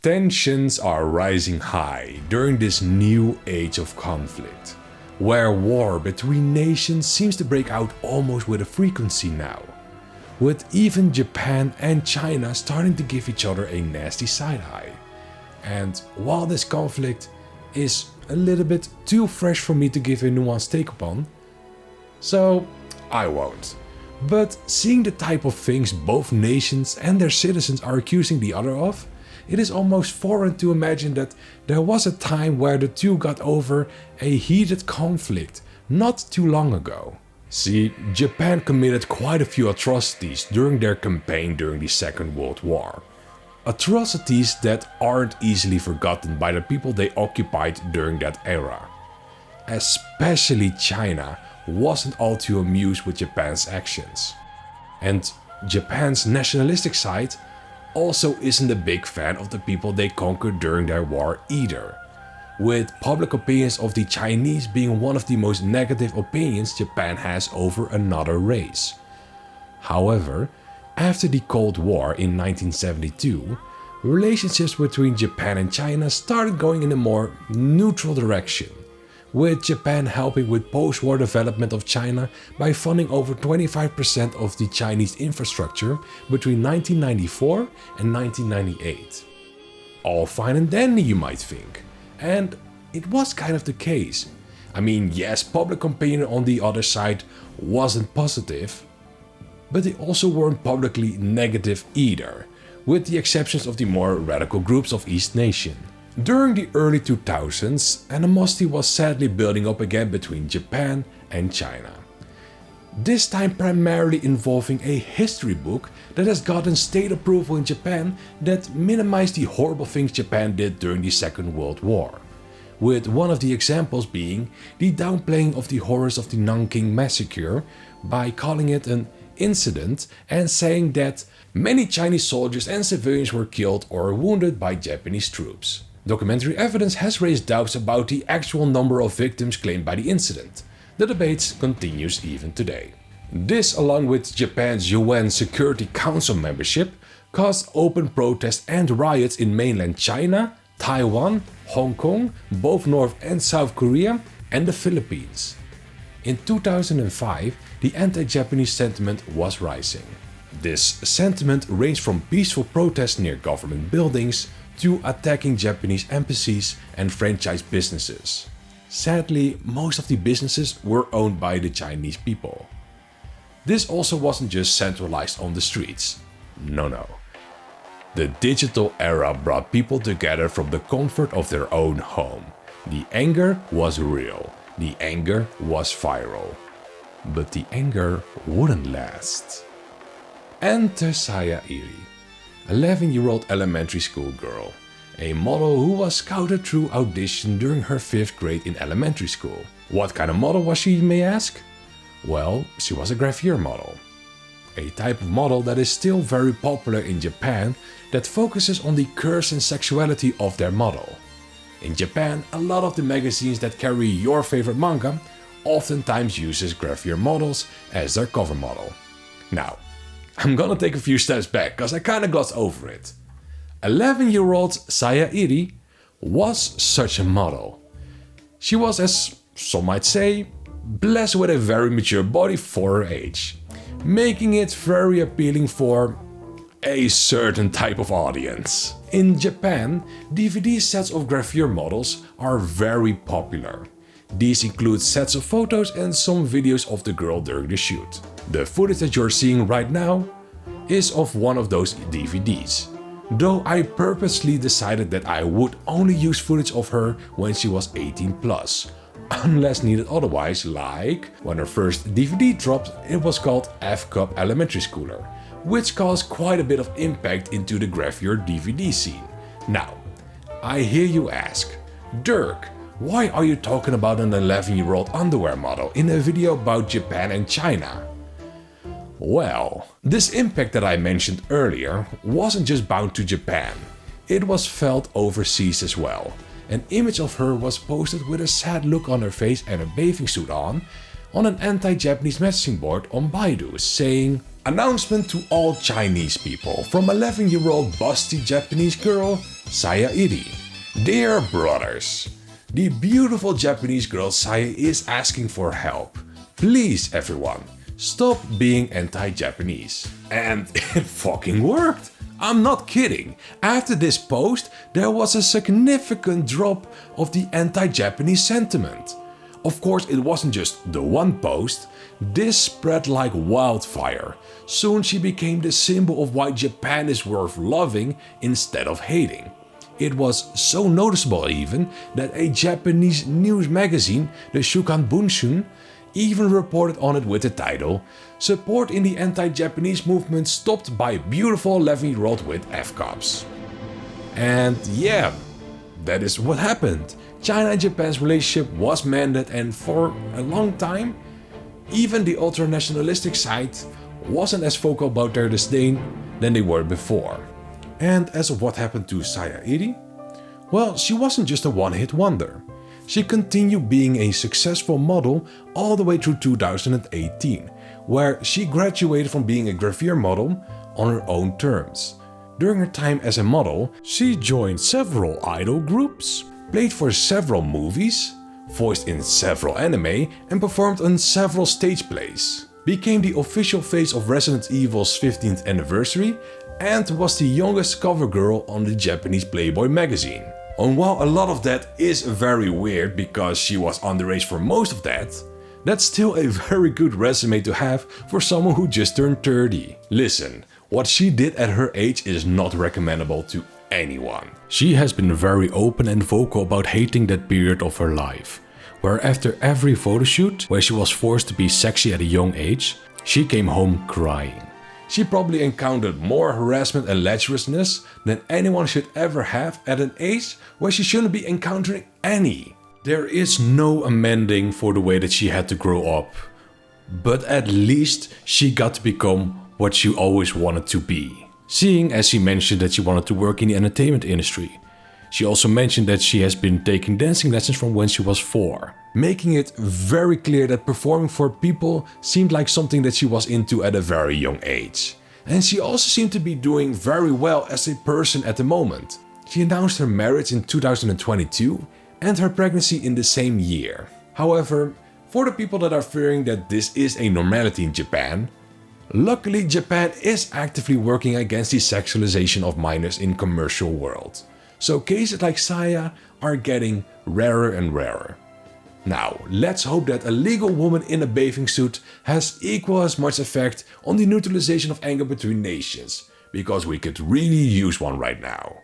Tensions are rising high during this new age of conflict, where war between nations seems to break out almost with a frequency now, with even Japan and China starting to give each other a nasty side-eye. And while this conflict is a little bit too fresh for me to give a nuanced take upon, so I won't. But seeing the type of things both nations and their citizens are accusing the other of, it is almost foreign to imagine that there was a time where the two got over a heated conflict not too long ago. See, Japan committed quite a few atrocities during their campaign during the Second World War. Atrocities that aren't easily forgotten by the people they occupied during that era. Especially China wasn't all too amused with Japan's actions. And Japan's nationalistic side also isn't a big fan of the people they conquered during their war either, with public opinions of the Chinese being one of the most negative opinions Japan has over another race. However, after the Cold War in 1972, relationships between Japan and China started going in a more neutral direction, with Japan helping with post-war development of China by funding over 25% of the Chinese infrastructure between 1994 and 1998. All fine and dandy, you might think. And it was kind of the case. I mean, yes, public opinion on the other side wasn't positive, but they also weren't publicly negative either, with the exceptions of the more radical groups of each nation. During the early 2000s, animosity was sadly building up again between Japan and China. This time primarily involving a history book that has gotten state approval in Japan that minimized the horrible things Japan did during the Second World War, with one of the examples being the downplaying of the horrors of the Nanking massacre by calling it an incident and saying that many Chinese soldiers and civilians were killed or wounded by Japanese troops. Documentary evidence has raised doubts about the actual number of victims claimed by the incident. The debate continues even today. This, along with Japan's UN Security Council membership, caused open protests and riots in mainland China, Taiwan, Hong Kong, both North and South Korea, and the Philippines. In 2005, the anti-Japanese sentiment was rising. This sentiment ranged from peaceful protests near government buildings to attacking Japanese embassies and franchise businesses. Sadly, most of the businesses were owned by the Chinese people. This also wasn't just centralized on the streets. No. The digital era brought people together from the comfort of their own home. The anger was real. The anger was viral. But the anger wouldn't last. Enter Saaya Irie, 11-year-old elementary school girl, a model who was scouted through audition during her 5th grade in elementary school. What kind of model was she, you may ask? Well, she was a Gravure model. A type of model that is still very popular in Japan that focuses on the curves and sexuality of their model. In Japan, a lot of the magazines that carry your favorite manga oftentimes uses Gravure models as their cover model. Now, I'm gonna take a few steps back cause I kinda glossed over it. 11-year-old Saaya Irie was such a model. She was, as some might say, blessed with a very mature body for her age, making it very appealing for a certain type of audience. In Japan, DVD sets of Gravure models are very popular. These include sets of photos and some videos of the girl during the shoot. The footage that you're seeing right now is of one of those DVDs, though I purposely decided that I would only use footage of her when she was 18 plus, unless needed otherwise, like when her first DVD dropped, it was called F-Cup Elementary Schooler, which caused quite a bit of impact into the Gravure DVD scene. Now, I hear you ask, Dirk, why are you talking about an 11-year-old underwear model in a video about Japan and China? Well, this impact that I mentioned earlier wasn't just bound to Japan. It was felt overseas as well. An image of her was posted with a sad look on her face and a bathing suit on an anti-Japanese messaging board on Baidu saying, "Announcement to all Chinese people from 11-year-old busty Japanese girl Saaya Irie. Dear brothers, the beautiful Japanese girl Saaya is asking for help. Please everyone, stop being anti-Japanese. And it fucking worked. I'm not kidding. After this post, there was a significant drop of the anti-Japanese sentiment. Of course, it wasn't just the one post. This spread like wildfire. Soon she became the symbol of why Japan is worth loving instead of hating. It was so noticeable even that a Japanese news magazine, the Shukan Bunshun, even reported on it with the title "Support in the Anti-Japanese Movement Stopped by Beautiful 11-year-old with F-Cups." And yeah, that is what happened. China and Japan's relationship was mended, and for a long time, even the ultra-nationalistic side wasn't as vocal about their disdain than they were before. And as of what happened to Saaya Irie, well, she wasn't just a one-hit wonder. She continued being a successful model all the way through 2018, where she graduated from being a Gravure model on her own terms. During her time as a model, she joined several idol groups, played for several movies, voiced in several anime, and performed on several stage plays. Became the official face of Resident Evil's 15th anniversary, and was the youngest cover girl on the Japanese Playboy magazine. And while a lot of that is very weird because she was underage for most of that, that's still a very good resume to have for someone who just turned 30. Listen, what she did at her age is not recommendable to anyone. She has been very open and vocal about hating that period of her life, where after every photoshoot where she was forced to be sexy at a young age, she came home crying. She probably encountered more harassment and lecherousness than anyone should ever have at an age where she shouldn't be encountering any. There is no amending for the way that she had to grow up, but at least she got to become what she always wanted to be. Seeing as she mentioned that she wanted to work in the entertainment industry. She also mentioned that she has been taking dancing lessons from when she was 4, making it very clear that performing for people seemed like something that she was into at a very young age. And she also seemed to be doing very well as a person at the moment. She announced her marriage in 2022 and her pregnancy in the same year. However, for the people that are fearing that this is a normality in Japan, luckily Japan is actively working against the sexualization of minors in commercial world. So cases like Saaya are getting rarer and rarer. Now, let's hope that a legal woman in a bathing suit has equal as much effect on the neutralization of anger between nations, because we could really use one right now.